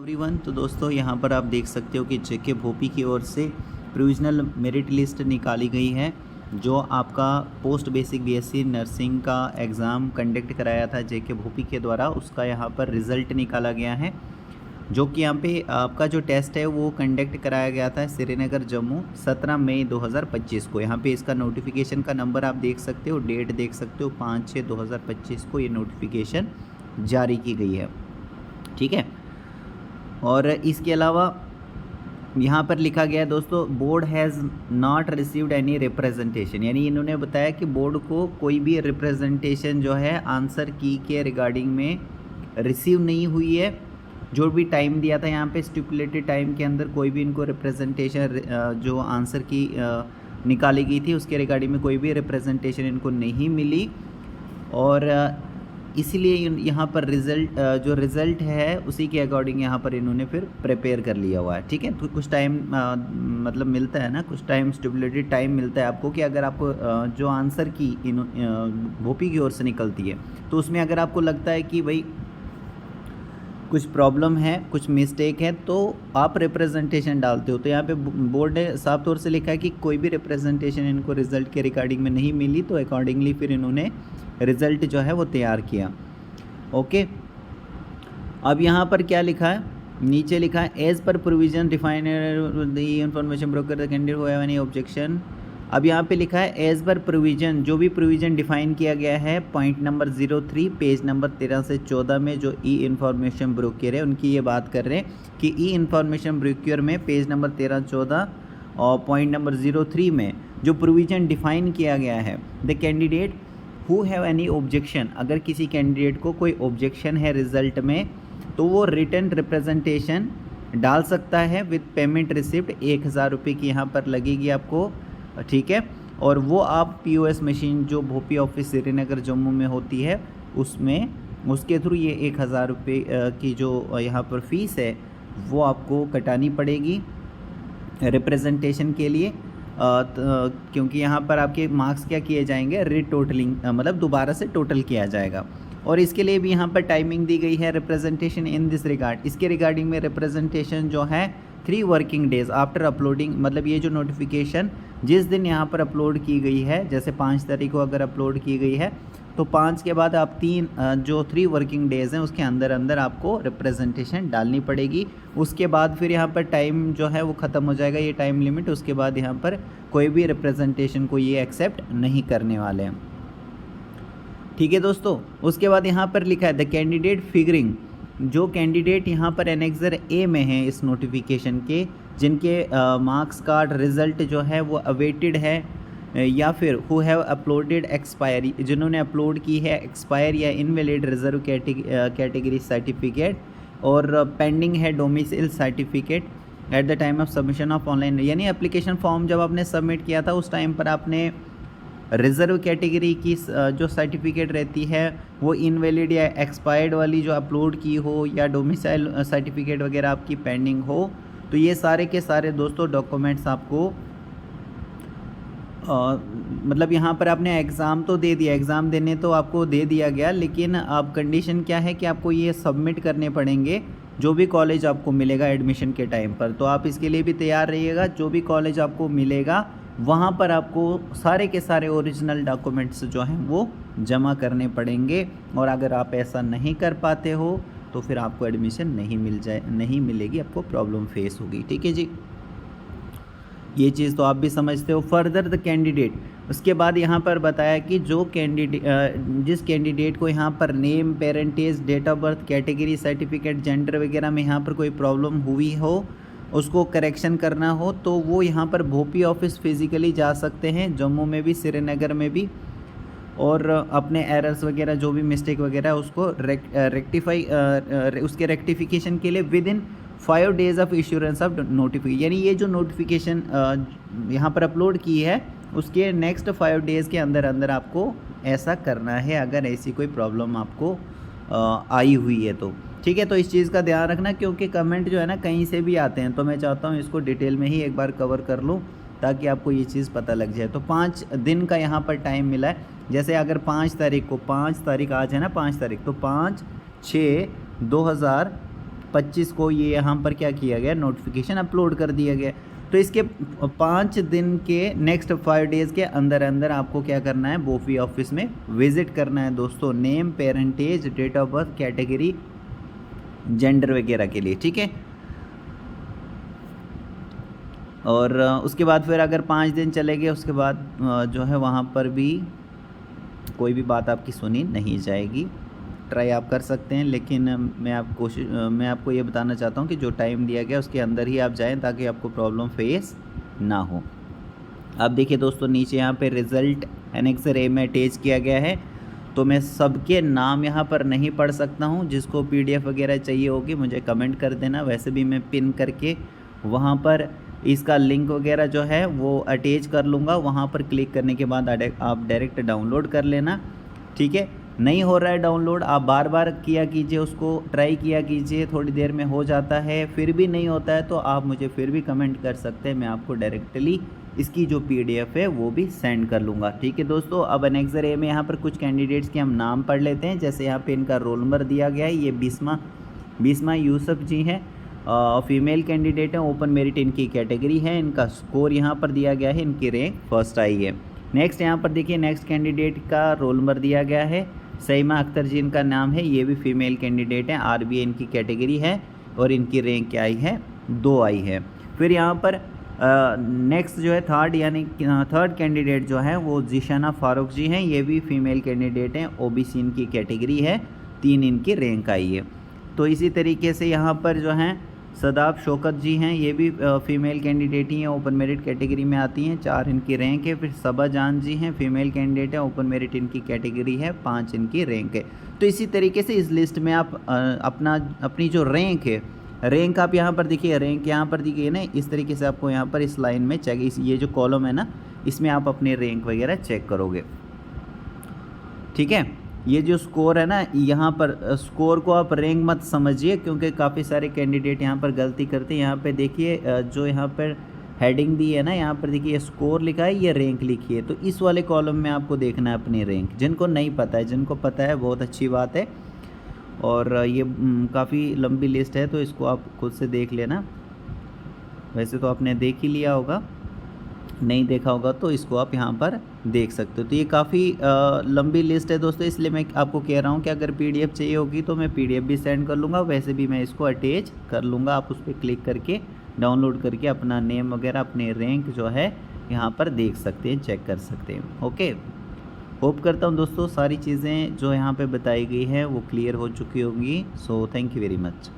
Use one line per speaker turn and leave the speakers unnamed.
Everyone, तो दोस्तों यहाँ पर आप देख सकते हो कि जेके भोपी की ओर से प्रोविजनल मेरिट लिस्ट निकाली गई है। जो आपका पोस्ट बेसिक बीएससी नर्सिंग का एग्ज़ाम कंडक्ट कराया था जेके भोपी के द्वारा, उसका यहाँ पर रिज़ल्ट निकाला गया है। जो कि यहाँ पे आपका जो टेस्ट है वो कंडक्ट कराया गया था श्रीनगर जम्मू 17 मई 2025 को। यहाँ पे इसका नोटिफिकेशन का नंबर आप देख सकते हो, डेट देख सकते हो, 5/6/2025 को ये नोटिफिकेशन जारी की गई है। ठीक है। और इसके अलावा यहाँ पर लिखा गया है दोस्तों, board has not received any representation, यानी इन्होंने बताया कि बोर्ड को कोई भी रिप्रेजेंटेशन जो है आंसर की के रिगार्डिंग में रिसीव नहीं हुई है। जो भी टाइम दिया था यहाँ पे स्टिपुलेटेड टाइम के अंदर कोई भी इनको रिप्रेजेंटेशन जो आंसर की निकाली गई थी उसके रिगार्डिंग में कोई भी रिप्रेजेंटेशन इनको नहीं मिली। और इसीलिए यहाँ पर जो रिज़ल्ट है उसी के अकॉर्डिंग यहाँ पर इन्होंने फिर प्रिपेयर कर लिया हुआ है। ठीक है। तो कुछ टाइम मतलब मिलता है ना, कुछ टाइम स्टिपुलेटेड टाइम मिलता है आपको कि अगर आपको जो आंसर की भोपी की ओर से निकलती है तो उसमें अगर आपको लगता है कि भाई कुछ प्रॉब्लम है, कुछ मिस्टेक है, तो आप रिप्रेजेंटेशन डालते हो। तो यहाँ पे बोर्ड ने साफ तौर से लिखा है कि कोई भी रिप्रेजेंटेशन इनको रिज़ल्ट के रिगार्डिंग में नहीं मिली, तो अकॉर्डिंगली फिर इन्होंने रिज़ल्ट जो है वो तैयार किया। ओके। अब यहाँ पर क्या लिखा है, नीचे लिखा है as per provision define the information broker the candidate who have any objection. अब यहाँ पे लिखा है एज़ पर प्रोविजन, जो भी प्रोविजन डिफाइन किया गया है पॉइंट नंबर 03 पेज नंबर 13 से 14 में जो ई इंफॉर्मेशन ब्रोकर है उनकी ये बात कर रहे हैं कि ई इंफॉर्मेशन ब्रोकर में पेज नंबर 13-14 और पॉइंट नंबर 03 में जो प्रोविजन डिफाइन किया गया है, the candidate who have any objection, अगर किसी कैंडिडेट को कोई ऑब्जेक्शन है रिजल्ट में तो वो रिटर्न रिप्रेजेंटेशन डाल सकता है विद पेमेंट रिसिप्ट 1000 रुपये की यहाँ पर लगेगी आपको। ठीक है। और वो आप पीओएस मशीन जो भोपी ऑफिस श्रीनगर जम्मू में होती है उसमें उसके थ्रू ये 1000 रुपये की जो यहाँ पर फ़ीस है वो आपको कटानी पड़ेगी रिप्रेजेंटेशन के लिए। क्योंकि यहाँ पर आपके मार्क्स क्या किए जाएंगे, रीटोटलिंग मतलब दोबारा से टोटल किया जाएगा। और इसके लिए भी यहाँ पर टाइमिंग दी गई है रिप्रेजेंटेशन इन दिस रिगार्ड, इसके रिगार्डिंग में रिप्रेजेंटेशन जो है 3 वर्किंग डेज़ आफ्टर अपलोडिंग, मतलब ये जो नोटिफिकेशन जिस दिन यहाँ पर अपलोड की गई है, जैसे 5 तारीख को अगर अपलोड की गई है तो 5 के बाद आप 3 वर्किंग डेज़ हैं उसके अंदर अंदर आपको रिप्रेजेंटेशन डालनी पड़ेगी। उसके बाद फिर यहाँ पर टाइम जो है वो ख़त्म हो जाएगा, ये टाइम लिमिट। उसके बाद यहाँ पर कोई भी रिप्रेजेंटेशन को ये एक्सेप्ट नहीं करने वाले हैं। ठीक है दोस्तों। उसके बाद यहाँ पर लिखा है द कैंडिडेट फिगरिंग, जो कैंडिडेट यहाँ पर एनेक्सर ए में है इस नोटिफिकेशन के, जिनके मार्क्स कार्ड रिज़ल्ट जो है वो अवेटेड है, या फिर हु हैव अपलोडेड एक्सपायरी, जिन्होंने अपलोड की है एक्सपायर या इनवैलिड रिजर्व कैटेगरी सर्टिफिकेट, और पेंडिंग है domicile certificate at the time of submission of online, यानी एप्लीकेशन फॉर्म जब आपने सबमिट किया था उस टाइम पर आपने रिज़र्व कैटेगरी की जो सर्टिफिकेट रहती है वो इनवैलिड या एक्सपायर्ड वाली जो अपलोड की हो, या डोमिसाइल सर्टिफिकेट वगैरह आपकी पेंडिंग हो, तो ये सारे के सारे दोस्तों डॉक्यूमेंट्स आपको मतलब यहाँ पर आपने एग्ज़ाम तो दे दिया, एग्ज़ाम देने तो आपको दे दिया गया, लेकिन अब कंडीशन क्या है कि आपको ये सबमिट करने पड़ेंगे जो भी कॉलेज आपको मिलेगा एडमिशन के टाइम पर। तो आप इसके लिए भी तैयार रहिएगा, जो भी कॉलेज आपको मिलेगा वहाँ पर आपको सारे के सारे ओरिजिनल डॉक्यूमेंट्स जो हैं वो जमा करने पड़ेंगे। और अगर आप ऐसा नहीं कर पाते हो तो फिर आपको एडमिशन नहीं मिलेगी, आपको प्रॉब्लम फेस होगी। ठीक है जी, ये चीज़ तो आप भी समझते हो। फर्दर द कैंडिडेट, उसके बाद यहाँ पर बताया कि जो जिस कैंडिडेट को यहाँ पर name, parentage, date of birth, category certificate, gender वगैरह में यहाँ पर कोई प्रॉब्लम हुई हो, उसको करेक्शन करना हो, तो वो यहाँ पर भोपी ऑफिस फिज़िकली जा सकते हैं, जम्मू में भी श्रीनगर में भी, और अपने एरर्स वगैरह जो भी मिस्टेक वगैरह उसको उसके रेक्टिफिकेशन के लिए with in 5 days of insurance of notification, यानी ये जो नोटिफिकेशन यहाँ पर अपलोड की है उसके नेक्स्ट 5 डेज़ के अंदर अंदर आपको ऐसा करना है, अगर ऐसी कोई प्रॉब्लम आपको आई हुई है तो। ठीक है। तो इस चीज़ का ध्यान रखना, क्योंकि कमेंट जो है ना कहीं से भी आते हैं, तो मैं चाहता हूँ इसको डिटेल में ही एक बार कवर कर लूँ ताकि आपको ये चीज़ पता लग जाए। तो 5 दिन का यहाँ पर टाइम मिला है, जैसे अगर 5 तारीख को, 5 तारीख आज है ना, 5 तारीख, तो 5/6/2025 25 को ये यहाँ पर क्या किया गया, नोटिफिकेशन अपलोड कर दिया गया। तो इसके 5 दिन के नेक्स्ट 5 डेज़ के अंदर अंदर आपको क्या करना है, बोफी ऑफिस में विज़िट करना है दोस्तों, name, parentage, date of birth, category, gender वगैरह के लिए, ठीक है। और उसके बाद फिर अगर 5 दिन चले गए उसके बाद जो है वहाँ पर भी कोई भी बात आपकी सुनी नहीं जाएगी। ट्राई आप कर सकते हैं, लेकिन मैं आपको ये बताना चाहता हूँ कि जो टाइम दिया गया उसके अंदर ही आप जाएं ताकि आपको प्रॉब्लम फेस ना हो। अब देखिए दोस्तों, नीचे यहाँ पे रिज़ल्ट एनेक्सर ए में अटैच किया गया है, तो मैं सबके नाम यहाँ पर नहीं पढ़ सकता हूँ। जिसको PDF वगैरह चाहिए होगी मुझे कमेंट कर देना, वैसे भी मैं पिन करके वहाँ पर इसका लिंक वगैरह जो है वो अटैच कर लूँगा। वहाँ पर क्लिक करने के बाद आप डायरेक्ट डाउनलोड कर लेना, ठीक है। नहीं हो रहा है डाउनलोड, आप बार बार किया कीजिए, उसको ट्राई किया कीजिए, थोड़ी देर में हो जाता है। फिर भी नहीं होता है तो आप मुझे फिर भी कमेंट कर सकते हैं, मैं आपको डायरेक्टली इसकी जो PDF है वो भी सेंड कर लूँगा, ठीक है दोस्तों। अब एनेक्सर ए में यहाँ पर कुछ कैंडिडेट्स के हम नाम पढ़ लेते हैं। जैसे यहाँ पे इनका रोल नंबर दिया गया है, ये बिस्मा यूसुफ जी हैं, फीमेल कैंडिडेट हैं, ओपन मेरिट इनकी कैटेगरी है। इनका स्कोर यहाँ पर दिया गया है, इनकी रैंक फर्स्ट आई है। नेक्स्ट यहाँ पर देखिए, नेक्स्ट कैंडिडेट का रोल नंबर दिया गया है, सईमा अख्तर जी इनका नाम है, ये भी फीमेल कैंडिडेट हैं, RBA इनकी कैटेगरी है और इनकी रैंक क्या आई है, 2 आई है। फिर यहाँ पर नेक्स्ट जो है थर्ड कैंडिडेट जो है वो जीशाना फारूक जी हैं, ये भी फीमेल कैंडिडेट हैं, OBC इनकी कैटेगरी है, 3 इनकी रैंक आई है। तो इसी तरीके से यहाँ पर जो हैं सदाब शौकत जी हैं, ये भी फीमेल कैंडिडेट ही हैं, ओपन मेरिट कैटेगरी में आती हैं, 4 इनकी रैंक है। फिर सबा जान जी हैं, फीमेल कैंडिडेट है, ओपन मेरिट इनकी कैटेगरी है, 5 इनकी रैंक है। तो इसी तरीके से इस लिस्ट में आप अपनी जो रैंक है, रैंक आप यहाँ पर देखिए, रैंक यहाँ पर दी गई है ना, इस तरीके से आपको यहाँ पर इस लाइन में चेक, ये जो कॉलम है ना, इसमें आप अपने रैंक वगैरह चेक करोगे, ठीक है। ये जो स्कोर है ना, यहाँ पर स्कोर को आप रैंक मत समझिए, क्योंकि काफ़ी सारे कैंडिडेट यहाँ पर गलती करते हैं। यहाँ पे देखिए जो यहाँ पर हेडिंग दी है ना, यहाँ पर देखिए स्कोर लिखा है, ये रैंक लिखी है। तो इस वाले कॉलम में आपको देखना है अपनी रैंक। जिनको नहीं पता है, जिनको पता है बहुत अच्छी बात है, और ये काफ़ी लंबी लिस्ट है तो इसको आप खुद से देख लेना। वैसे तो आपने देख ही लिया होगा, नहीं देखा होगा तो इसको आप यहाँ पर देख सकते हो। तो ये काफ़ी लंबी लिस्ट है दोस्तों, इसलिए मैं आपको कह रहा हूँ कि अगर PDF चाहिए होगी तो मैं PDF भी सेंड कर लूँगा, वैसे भी मैं इसको अटैच कर लूँगा। आप उस पर क्लिक करके डाउनलोड करके अपना नेम वगैरह, अपने रैंक जो है यहाँ पर देख सकते हैं, चेक कर सकते हैं। ओके, होप करता हूँ दोस्तों सारी चीज़ें जो यहाँ पर बताई गई हैं वो क्लियर हो चुकी होंगी। So thank you very much.